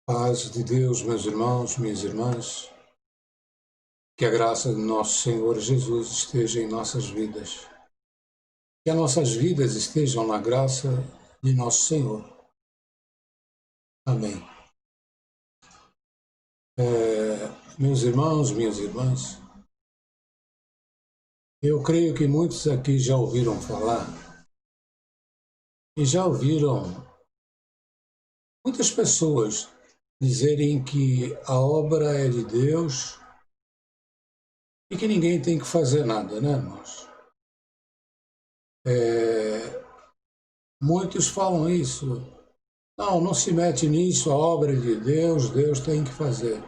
Paz de Deus, meus irmãos, minhas irmãs, que a graça de nosso Senhor Jesus esteja em nossas vidas, que as nossas vidas estejam na graça de nosso Senhor. Amém. Meus irmãos, minhas irmãs, eu creio que muitos aqui já ouviram falar e já ouviram muitas pessoas dizerem que a obra é de Deus e que ninguém tem que fazer nada, né, irmãos? Muitos falam isso. Não se mete nisso, a obra é de Deus, Deus tem que fazer.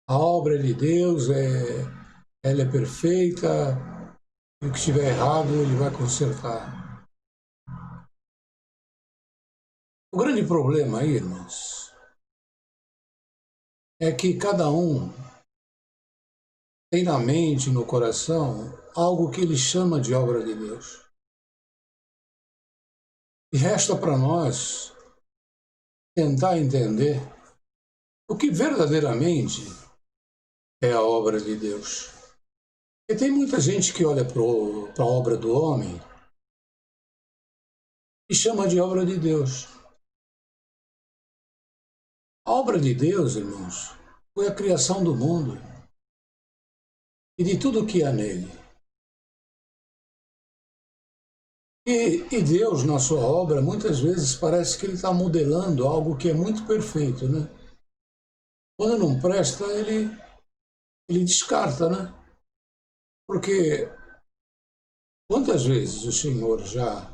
A obra é de Deus, ela é perfeita, e o que estiver errado ele vai consertar. O grande problema aí, irmãos, é que cada um tem na mente, no coração, algo que ele chama de obra de Deus. E resta para nós tentar entender o que verdadeiramente é a obra de Deus. E tem muita gente que olha para a obra do homem e chama de obra de Deus. A obra de Deus, irmãos, foi a criação do mundo e de tudo o que há nele. E Deus, na sua obra, muitas vezes parece que ele está modelando algo que é muito perfeito, né? Quando não presta, ele descarta, né? Porque quantas vezes o Senhor já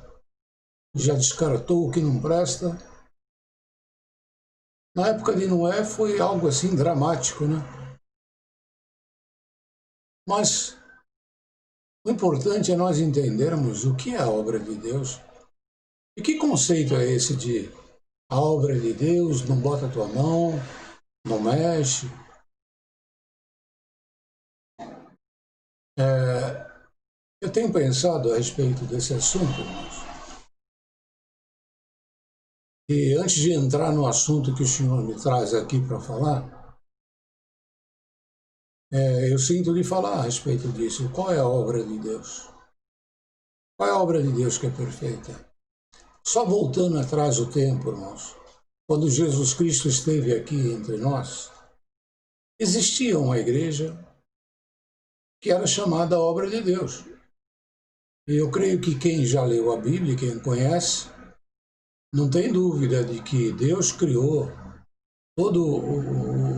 descartou o que não presta? Na época de Noé foi algo assim dramático, né? Mas o importante é nós entendermos o que é a obra de Deus. E que conceito é esse de a obra de Deus, não bota a tua mão, não mexe? Eu tenho pensado a respeito desse assunto, irmãos. E antes de entrar no assunto que o Senhor me traz aqui para falar, eu sinto de falar a respeito disso. Qual é a obra de Deus? Qual é a obra de Deus que é perfeita? Só voltando atrás o tempo, irmãos, quando Jesus Cristo esteve aqui entre nós, existia uma igreja que era chamada obra de Deus. E eu creio que quem já leu a Bíblia, quem conhece, não tem dúvida de que Deus criou todo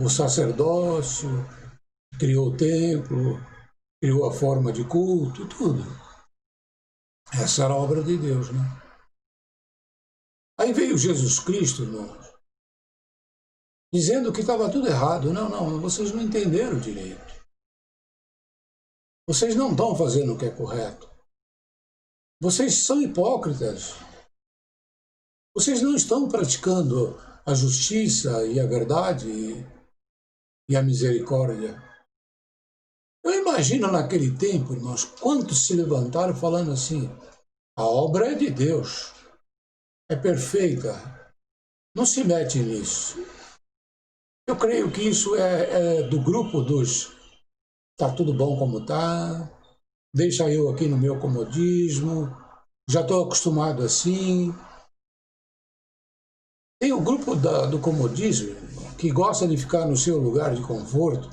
o sacerdócio, criou o templo, criou a forma de culto, tudo. Essa era a obra de Deus, né? Aí veio Jesus Cristo, irmãos, dizendo que estava tudo errado. Não, vocês não entenderam direito. Vocês não estão fazendo o que é correto. Vocês são hipócritas. Vocês não estão praticando a justiça e a verdade e a misericórdia. Eu imagino naquele tempo, irmãos, quantos se levantaram falando assim: a obra é de Deus, é perfeita, não se mete nisso. Eu creio que isso é do grupo dos tá tudo bom como tá, deixa eu aqui no meu comodismo, já estou acostumado assim. Tem o grupo do comodismo que gosta de ficar no seu lugar de conforto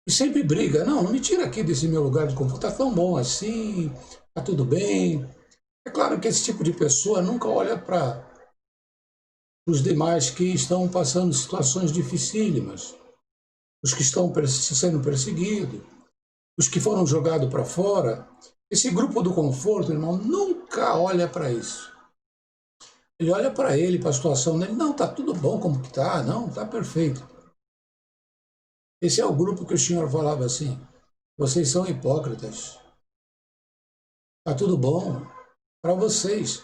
e sempre briga. Não me tira aqui desse meu lugar de conforto, tá tão bom assim, tá tudo bem. É claro que esse tipo de pessoa nunca olha para os demais que estão passando situações dificílimas, os que estão sendo perseguidos, os que foram jogados para fora. Esse grupo do conforto, irmão, nunca olha para isso. Ele olha para ele, para a situação dele, não, tá tudo bom como que tá, não, tá perfeito. Esse é o grupo que o Senhor falava assim: vocês são hipócritas. Tá tudo bom para vocês.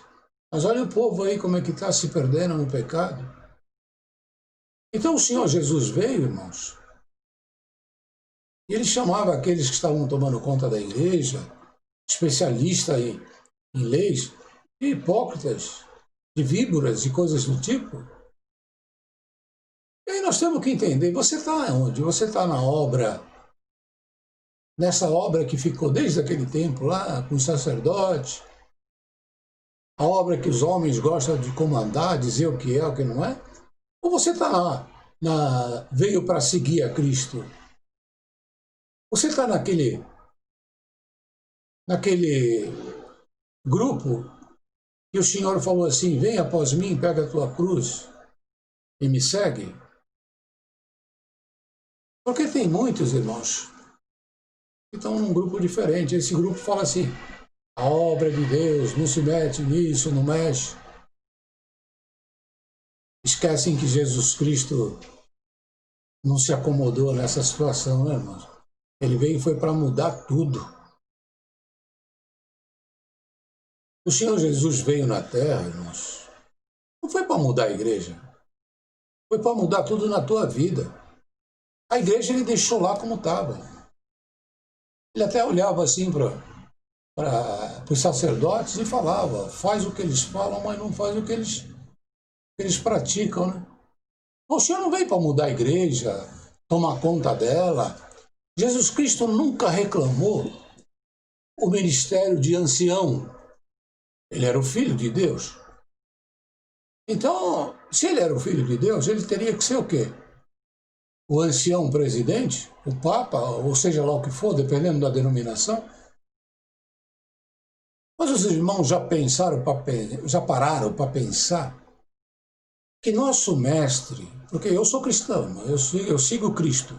Mas olha o povo aí como é que está se perdendo no pecado. Então o Senhor Jesus veio, irmãos, e ele chamava aqueles que estavam tomando conta da igreja, especialistas em leis, de hipócritas, de víboras e coisas do tipo. nós temos que entender, você está onde? Você está na obra, nessa obra que ficou desde aquele tempo lá, com os sacerdotes, a obra que os homens gostam de comandar, dizer o que é, o que não é? Ou você está lá, veio para seguir a Cristo? Você está naquele grupo que o Senhor falou assim, vem após mim, pega a tua cruz e me segue? Porque tem muitos irmãos que estão num grupo diferente. Esse grupo fala assim, a obra de Deus, não se mete nisso, não mexe. Esquecem que Jesus Cristo não se acomodou nessa situação, né, irmãos? Ele veio e foi para mudar tudo. O Senhor Jesus veio na terra, irmãos, não foi para mudar a igreja, foi para mudar tudo na tua vida. A igreja ele deixou lá como estava. Ele até olhava assim para os sacerdotes e falava, faz o que eles falam, mas não faz o que eles praticam, né? O Senhor não veio para mudar a igreja, tomar conta dela. Jesus Cristo nunca reclamou o ministério de ancião. Ele era o Filho de Deus. Então, se ele era o Filho de Deus, ele teria que ser o quê? O ancião presidente, o Papa, ou seja lá o que for, dependendo da denominação. Mas os irmãos já pararam para pensar que nosso mestre, porque eu sou cristão, eu sigo Cristo.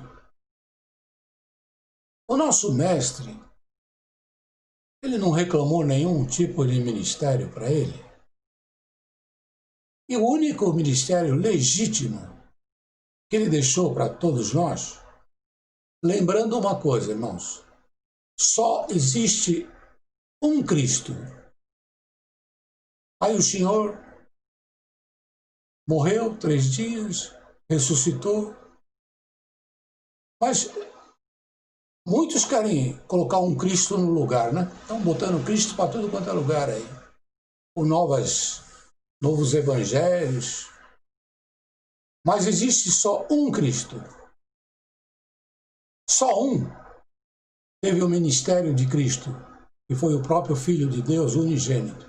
O nosso mestre, ele não reclamou nenhum tipo de ministério para ele. E o único ministério legítimo que ele deixou para todos nós, lembrando uma coisa, irmãos, só existe um Cristo. Aí o Senhor morreu 3 dias, ressuscitou, mas muitos querem colocar um Cristo no lugar, né? Estão botando Cristo para tudo quanto é lugar aí. Com novos evangelhos. Mas existe só um Cristo. Só um teve o ministério de Cristo, que foi o próprio Filho de Deus, unigênito.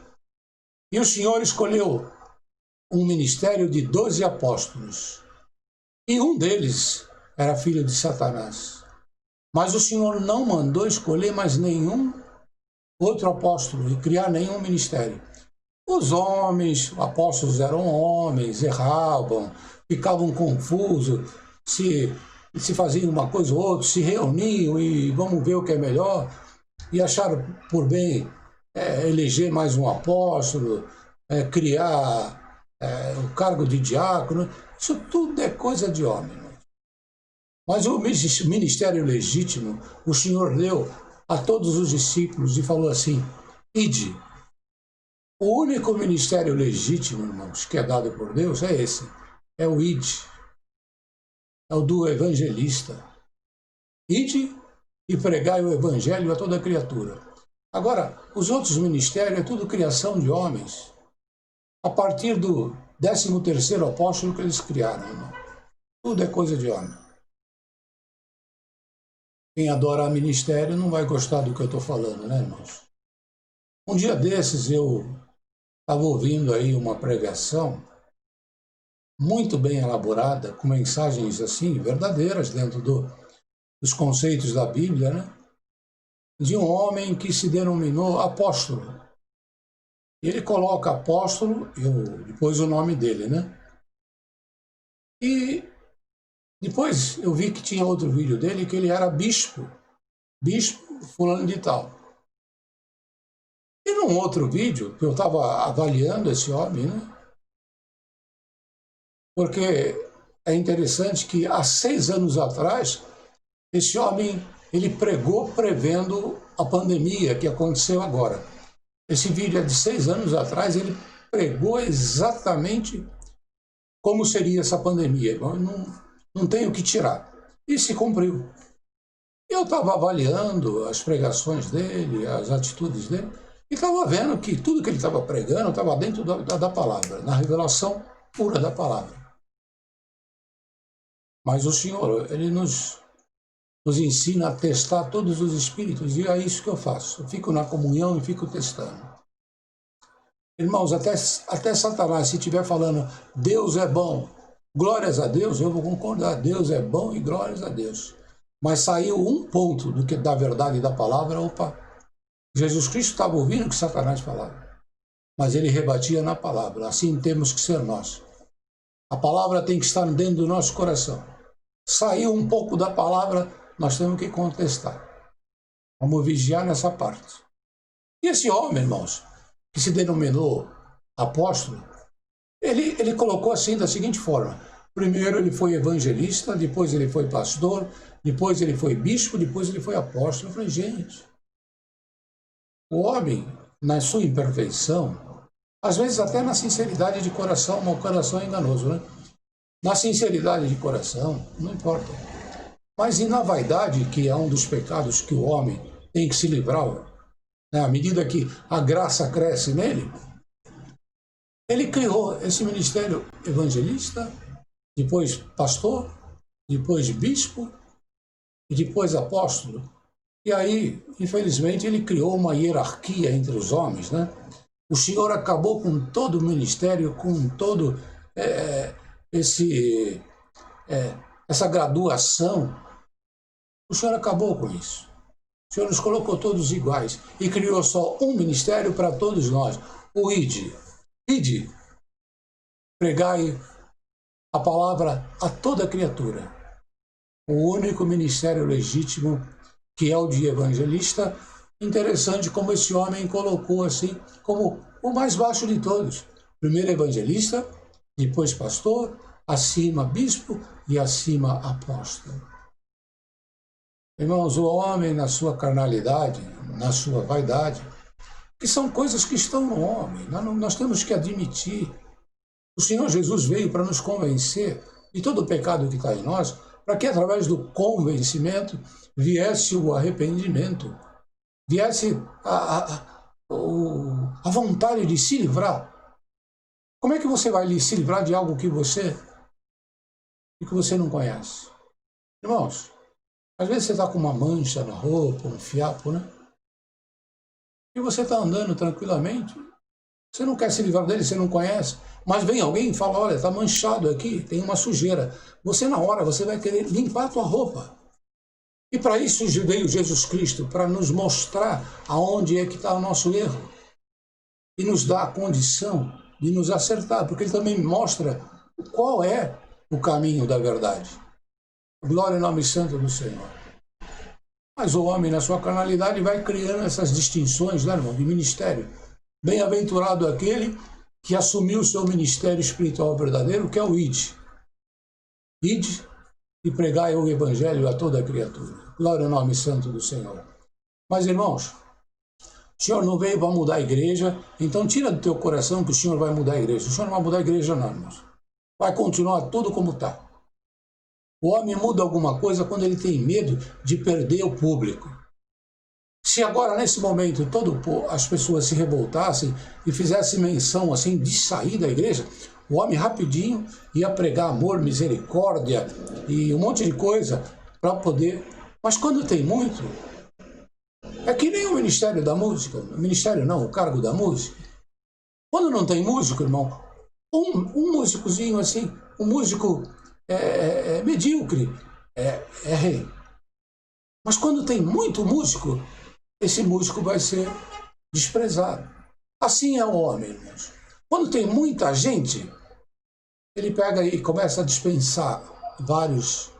E o Senhor escolheu um ministério de 12 apóstolos. E um deles era filho de Satanás. Mas o Senhor não mandou escolher mais nenhum outro apóstolo e criar nenhum ministério. Os apóstolos eram homens, erravam, ficavam confusos, se faziam uma coisa ou outra, se reuniam e vamos ver o que é melhor, e acharam por bem eleger mais um apóstolo, criar o cargo de diácono. Isso tudo é coisa de homem. Mas o ministério legítimo, o Senhor deu a todos os discípulos e falou assim, ide. O único ministério legítimo, irmãos, que é dado por Deus é esse, é o ide, é o do evangelista. Ide e pregai o evangelho a toda criatura. Agora, os outros ministérios é tudo criação de homens, a partir do 13º apóstolo que eles criaram, irmão. Tudo é coisa de homem. Quem adora ministério não vai gostar do que eu estou falando, né, irmãos? Um dia desses eu estava ouvindo aí uma pregação muito bem elaborada, com mensagens assim, verdadeiras dentro dos conceitos da Bíblia, né? De um homem que se denominou apóstolo. Ele coloca apóstolo, depois o nome dele, né? E depois eu vi que tinha outro vídeo dele que ele era bispo fulano de tal. E num outro vídeo, que eu estava avaliando esse homem, né? Porque é interessante que há 6 anos atrás, esse homem ele pregou prevendo a pandemia que aconteceu agora. Esse vídeo é de 6 anos atrás, ele pregou exatamente como seria essa pandemia. Não tem o que tirar. E se cumpriu. Eu estava avaliando as pregações dele, as atitudes dele, e estava vendo que tudo que ele estava pregando estava dentro da palavra, na revelação pura da palavra. Mas o Senhor, Ele nos ensina a testar todos os espíritos, e é isso que eu faço. Eu fico na comunhão e fico testando. Irmãos, até Satanás, se estiver falando Deus é bom, glórias a Deus, eu vou concordar, Deus é bom e glórias a Deus. Mas saiu um ponto da verdade da palavra, opa, Jesus Cristo estava ouvindo o que Satanás falava, mas ele rebatia na palavra. Assim temos que ser nós. A palavra tem que estar dentro do nosso coração. Saiu um pouco da palavra, nós temos que contestar. Vamos vigiar nessa parte. E esse homem, irmãos, que se denominou apóstolo, ele colocou assim da seguinte forma: primeiro ele foi evangelista, depois ele foi pastor, depois ele foi bispo, depois ele foi apóstolo. Eu falei, gente, o homem, na sua imperfeição, às vezes até na sinceridade de coração, mas o coração é enganoso, né? Na sinceridade de coração, não importa. Mas e na vaidade, que é um dos pecados que o homem tem que se livrar, né? À medida que a graça cresce nele, ele criou esse ministério evangelista, depois pastor, depois bispo e depois apóstolo. E aí, infelizmente, ele criou uma hierarquia entre os homens, né? O Senhor acabou com todo o ministério, com todo essa graduação. O Senhor acabou com isso. O Senhor nos colocou todos iguais e criou só um ministério para todos nós, o ID. ID, pregai a palavra a toda criatura. O único ministério legítimo, que é o de evangelista. Interessante como esse homem colocou assim, como o mais baixo de todos. Primeiro evangelista, depois pastor, acima bispo e acima apóstolo. Irmãos, o homem na sua carnalidade, na sua vaidade, que são coisas que estão no homem, nós temos que admitir. O Senhor Jesus veio para nos convencer de todo o pecado que está em nós, para que através do convencimento viesse o arrependimento, viesse a vontade de se livrar. Como é que você vai se livrar de algo que você não conhece? Irmãos, às vezes você está com uma mancha na roupa, um fiapo, né? E você está andando tranquilamente, você não quer se livrar dele, você não conhece, mas vem alguém e fala, olha, está manchado aqui, tem uma sujeira. Você na hora, você vai querer limpar a tua roupa. E para isso veio Jesus Cristo, para nos mostrar aonde é que está o nosso erro. E nos dá a condição de nos acertar, porque ele também mostra qual é o caminho da verdade. Glória ao nome santo do Senhor. Mas o homem, na sua carnalidade, vai criando essas distinções, né, irmão, de ministério. Bem-aventurado aquele que assumiu o seu ministério espiritual verdadeiro, que é o ID. ID e pregai o evangelho a toda criatura. Glória ao nome santo do Senhor. Mas, irmãos, o Senhor não veio para mudar a igreja, então tira do teu coração que o Senhor vai mudar a igreja. O Senhor não vai mudar a igreja não, irmãos. Vai continuar tudo como está. O homem muda alguma coisa quando ele tem medo de perder o público. Se agora, nesse momento, as pessoas se revoltassem e fizessem menção assim de sair da igreja, o homem rapidinho ia pregar amor, misericórdia e um monte de coisa para poder... Mas quando tem muito, é que nem o ministério da música, o ministério não, o cargo da música. Quando não tem músico, irmão, um músicozinho assim, um músico medíocre, é rei. Mas quando tem muito músico, esse músico vai ser desprezado. Assim é o homem, irmãos. Quando tem muita gente, ele pega e começa a dispensar vários.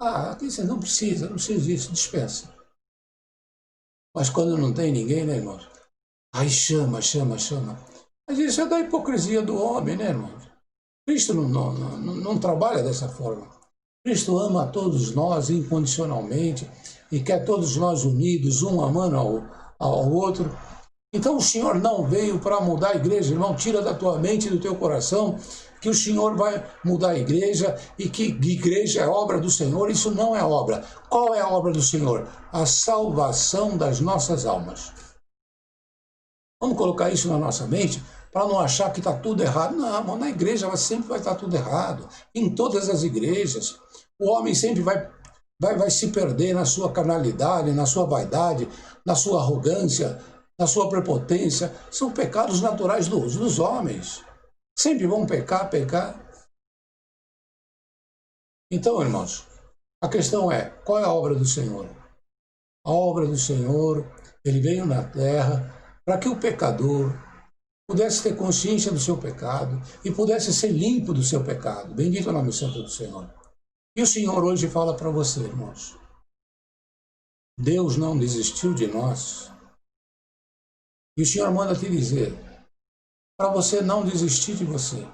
Aqui você não precisa disso, dispensa. Mas quando não tem ninguém, né, irmãos? Aí chama. Mas isso é da hipocrisia do homem, né, irmãos? Cristo não trabalha dessa forma. Cristo ama a todos nós incondicionalmente e quer todos nós unidos, um amando ao outro. Então o Senhor não veio para mudar a igreja, irmão. Tira da tua mente e do teu coração que o Senhor vai mudar a igreja e que igreja é obra do Senhor. Isso não é obra. Qual é a obra do Senhor? A salvação das nossas almas. Vamos colocar isso na nossa mente para não achar que está tudo errado. Não, na igreja sempre vai estar tudo errado. Em todas as igrejas. O homem sempre vai se perder na sua carnalidade, na sua vaidade, na sua arrogância, na sua prepotência. São pecados naturais dos homens. Sempre vão pecar, pecar. Então, irmãos, a questão é, qual é a obra do Senhor? A obra do Senhor, ele veio na terra para que o pecador pudesse ter consciência do seu pecado e pudesse ser limpo do seu pecado. Bendito é o nome santo do Senhor. E o Senhor hoje fala para você, irmãos. Deus não desistiu de nós. E o Senhor manda te dizer, para você não desistir de você.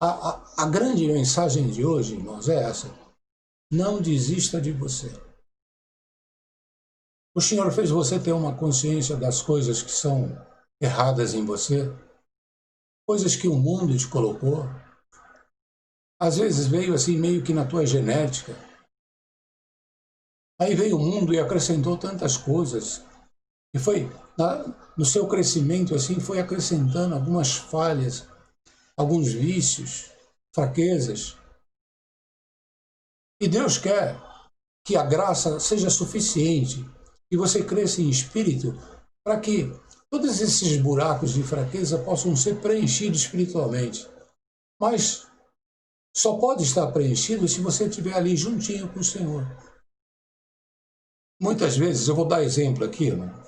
A grande mensagem de hoje, irmãos, é essa. Não desista de você. O Senhor fez você ter uma consciência das coisas que são erradas em você, coisas que o mundo te colocou. Às vezes veio assim meio que na tua genética. Aí veio o mundo e acrescentou tantas coisas. E foi no seu crescimento assim, foi acrescentando algumas falhas, alguns vícios, fraquezas. E Deus quer que a graça seja suficiente e você cresça em espírito para que todos esses buracos de fraqueza possam ser preenchidos espiritualmente. Mas só pode estar preenchido se você estiver ali juntinho com o Senhor. Muitas vezes, eu vou dar exemplo aqui, irmão.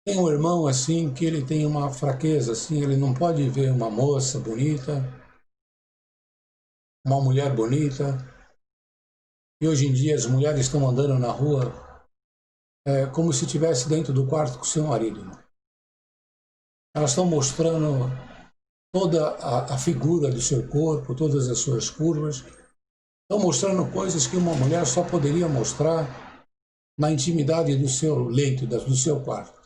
Tem um irmão assim que ele tem uma fraqueza, assim, ele não pode ver uma moça bonita, uma mulher bonita. E hoje em dia as mulheres estão andando na rua como se estivesse dentro do quarto com o seu marido. Elas estão mostrando toda a figura do seu corpo, todas as suas curvas. Estão mostrando coisas que uma mulher só poderia mostrar na intimidade do seu leito, do seu quarto.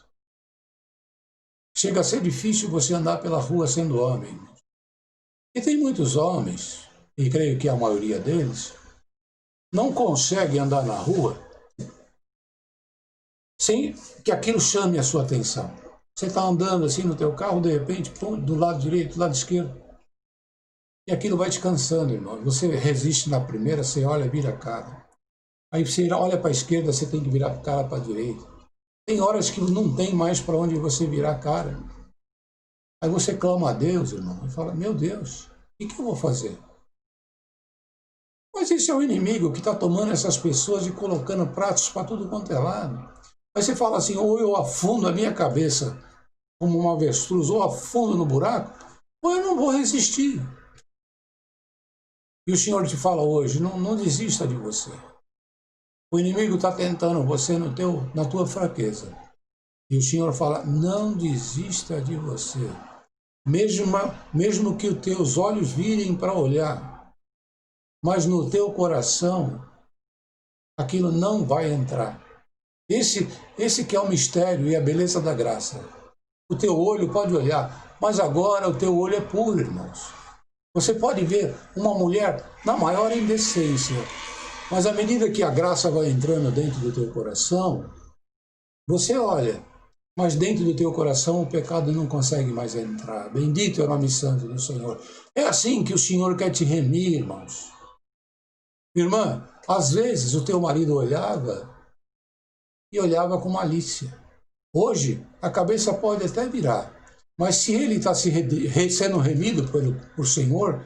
Chega a ser difícil você andar pela rua sendo homem. E tem muitos homens, e creio que a maioria deles, não consegue andar na rua sem que aquilo chame a sua atenção. Você está andando assim no teu carro, de repente, pum, do lado direito, do lado esquerdo. E aquilo vai te cansando, irmão. Você resiste na primeira, você olha, vira a cara. Aí você olha para a esquerda, você tem que virar a cara para a direita. Tem horas que não tem mais para onde você virar a cara. Aí você clama a Deus, irmão, e fala, meu Deus, o que eu vou fazer? Mas esse é o inimigo que está tomando essas pessoas e colocando pratos para tudo quanto é lado. Aí você fala assim, ou eu afundo a minha cabeça como um avestruz, ou afundo no buraco, ou eu não vou resistir. E o Senhor te fala hoje, não desista de você. O inimigo está tentando você na tua fraqueza. E o Senhor fala, não desista de você. Mesmo que os teus olhos virem para olhar, mas no teu coração, aquilo não vai entrar. Esse que é o mistério e a beleza da graça. O teu olho pode olhar, mas agora o teu olho é puro, irmãos. Você pode ver uma mulher na maior indecência, mas à medida que a graça vai entrando dentro do teu coração, você olha, mas dentro do teu coração o pecado não consegue mais entrar. Bendito é o nome santo do Senhor. É assim que o Senhor quer te remir, irmãos. Irmã, às vezes o teu marido olhava com malícia. Hoje, a cabeça pode até virar, mas se ele está sendo remido por Senhor,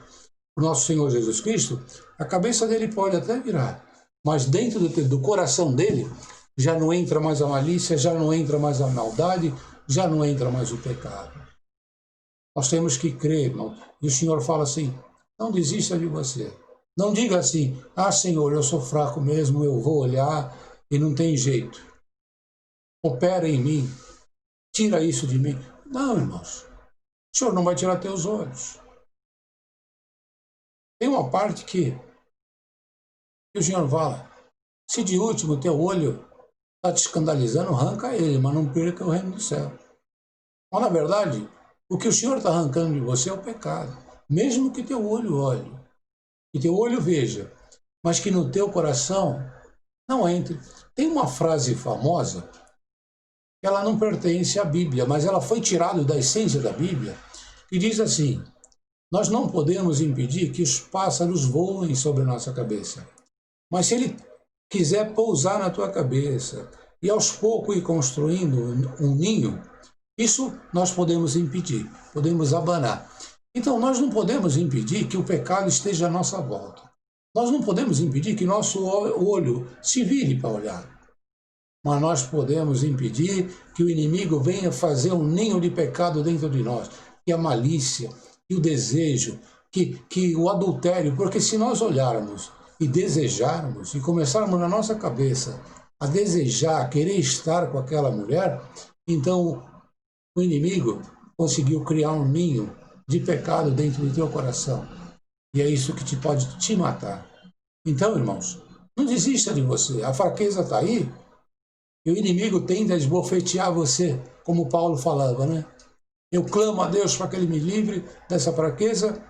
por nosso Senhor Jesus Cristo, a cabeça dele pode até virar, mas dentro do coração dele já não entra mais a malícia, já não entra mais a maldade, já não entra mais o pecado. Nós temos que crer, irmão. E o Senhor fala assim, não desista de você. Não diga assim, Senhor, eu sou fraco mesmo, eu vou olhar e não tem jeito. Opera em mim, tira isso de mim. Não, irmãos, o Senhor não vai tirar teus olhos. Tem uma parte que o Senhor fala, se de último teu olho está te escandalizando, arranca ele, mas não perca o reino do céu. Mas na verdade, o que o Senhor está arrancando de você é o pecado. Mesmo que teu olho olhe, que teu olho veja, mas que no teu coração não entre. Tem uma frase famosa, ela não pertence à Bíblia, mas ela foi tirada da essência da Bíblia, que diz assim, Nós não podemos impedir que os pássaros voem sobre a nossa cabeça. Mas se ele quiser pousar na tua cabeça e aos poucos ir construindo um ninho, isso nós podemos impedir, podemos abanar. Então nós não podemos impedir que o pecado esteja à nossa volta. Nós não podemos impedir que nosso olho se vire para olhar. Mas nós podemos impedir que o inimigo venha fazer um ninho de pecado dentro de nós, que a malícia, que o desejo, que o adultério, porque se nós olharmos e desejarmos e começarmos na nossa cabeça a desejar, a querer estar com aquela mulher, então o inimigo conseguiu criar um ninho de pecado dentro do teu coração. E é isso que pode te matar. Então, irmãos, não desista de você. A fraqueza está aí e o inimigo tenta esbofetear você, como Paulo falava, né? Eu clamo a Deus para que Ele me livre dessa fraqueza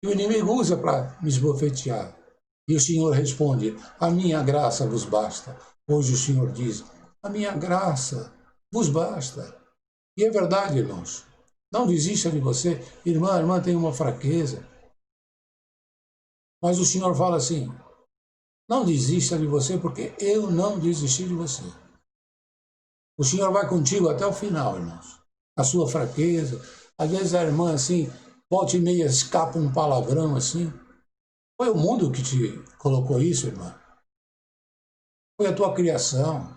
e o inimigo usa para me esbofetear. E o Senhor responde, a minha graça vos basta. Hoje o Senhor diz, a minha graça vos basta. E é verdade, irmãos. Não desista de você. Irmã tem uma fraqueza. Mas o Senhor fala assim, não desista de você porque eu não desisti de você. O Senhor vai contigo até o final, irmãos. A sua fraqueza. Às vezes a irmã assim, volta e meia escapa um palavrão assim. Foi o mundo que te colocou isso, irmã. Foi a tua criação.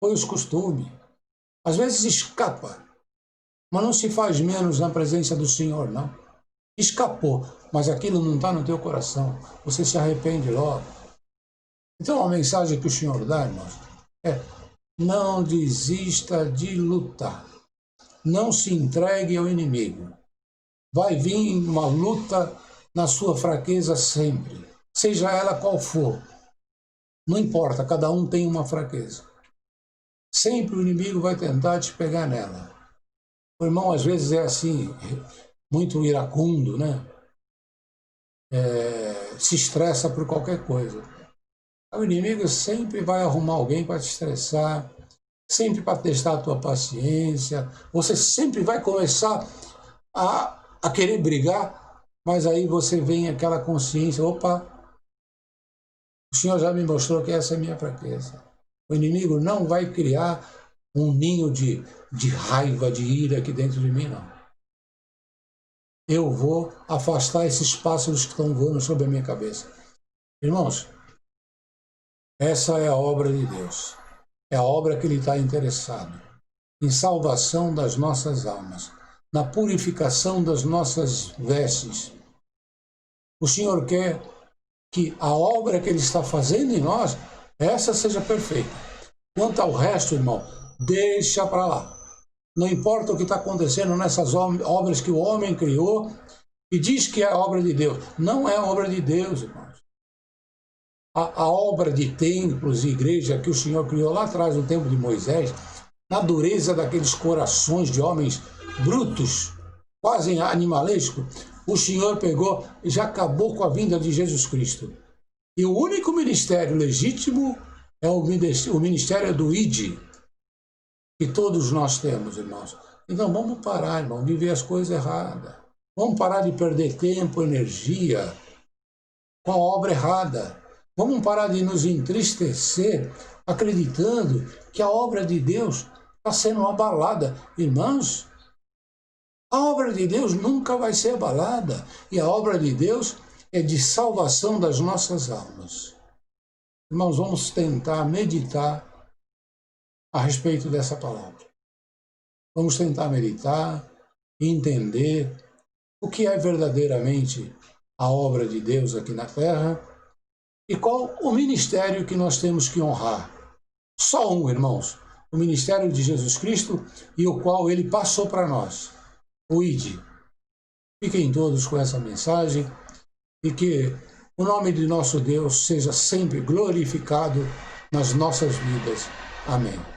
Foi os costumes. Às vezes escapa. Mas não se faz menos na presença do Senhor, não. Escapou, mas aquilo não está no teu coração. Você se arrepende logo. Então a mensagem que o Senhor dá, irmãos, é não desista de lutar. Não se entregue ao inimigo. Vai vir uma luta na sua fraqueza sempre, seja ela qual for. Não importa, cada um tem uma fraqueza. Sempre o inimigo vai tentar te pegar nela. O irmão às vezes é assim, muito iracundo, né? Se estressa por qualquer coisa. O inimigo sempre vai arrumar alguém para te estressar, sempre para testar a tua paciência. Você sempre vai começar a querer brigar, mas aí você vem aquela consciência, opa, o Senhor já me mostrou que essa é a minha fraqueza. O inimigo não vai criar um ninho de raiva, de ira aqui dentro de mim, não. Eu vou afastar esses pássaros que estão voando sobre a minha cabeça. Irmãos, essa é a obra de Deus. É a obra que Ele está interessado. Em salvação das nossas almas. Na purificação das nossas vestes. O Senhor quer que a obra que Ele está fazendo em nós, essa seja perfeita. Quanto ao resto, irmão, deixa para lá. Não importa o que está acontecendo nessas obras que o homem criou e diz que é obra de Deus. Não é obra de Deus, irmãos. A obra de templos e igreja que o Senhor criou lá atrás, no tempo de Moisés, na dureza daqueles corações de homens brutos, quase animalescos, o Senhor pegou e já acabou com a vinda de Jesus Cristo. E o único ministério legítimo é o ministério do ID, que todos nós temos, irmãos. Então vamos parar, irmão, de ver as coisas erradas. Vamos parar de perder tempo, energia com a obra errada. Vamos parar de nos entristecer acreditando que a obra de Deus está sendo abalada. Irmãos, a obra de Deus nunca vai ser abalada. E a obra de Deus é de salvação das nossas almas. Irmãos, vamos tentar meditar a respeito dessa palavra. Vamos tentar meditar e entender o que é verdadeiramente a obra de Deus aqui na terra e qual o ministério que nós temos que honrar. Só um, irmãos, o ministério de Jesus Cristo e o qual Ele passou para nós, o ID. Fiquem todos com essa mensagem e que o nome de nosso Deus seja sempre glorificado nas nossas vidas. Amém.